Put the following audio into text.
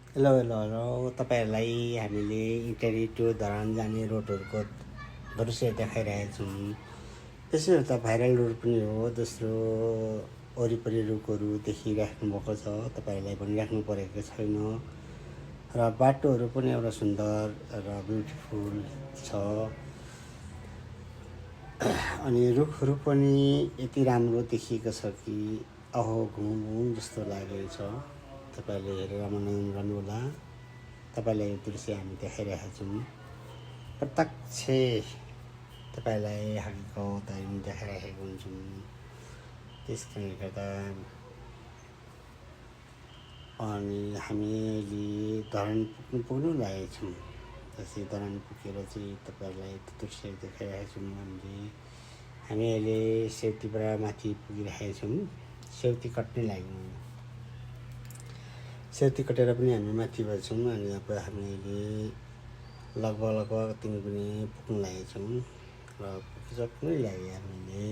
Hello hello hello तपाईँहरूलाई हामीले इटरी to Dharan जाने रोडहरूको दृश्य देखाइरहेका छौँ। त्यसो त भाइरल रोड पनि हो। दोस्रो वरिपरि रुखहरू देखिराख्नु भएको छ, तपाईँहरूलाई भनिराख्नु परेको छैन। र बाटोहरू पनि एउटा सुन्दर र ब्युटिफुल छ। अनि रुखहरू पनि यति राम्रो देखिएको छ कि अहो घुमौँ जस्तो लागेको छ। तपाईँले हेरेर मनोरञ्जन गर्नुहोला। तपाईँलाई यो दृश्य हामी देखाइरहेका छौँ। प्रत्यक्ष तपाईँलाई हकिकत हामी देखाइरहेको हुन्छौँ। त्यस कारणले गर्दा अनि हामीले धरान पुग्नु लागेका छौँ। त्यसै धरान पुगेर चाहिँ तपाईँहरूलाई त्यो दृश्य देखाइरहेका छौँ। हामी अहिले सेउतीबाट माथि पुगिरहेका छौँ। सेउती कट्नै लाग्यौँ। सेउती कटेर पनि हामी माथि भएको छौँ। अनि अब हामीले लगभग तिमी पनि पुग्न लागेका छौँ र पुगिसक्नै लाग्यो हामीले।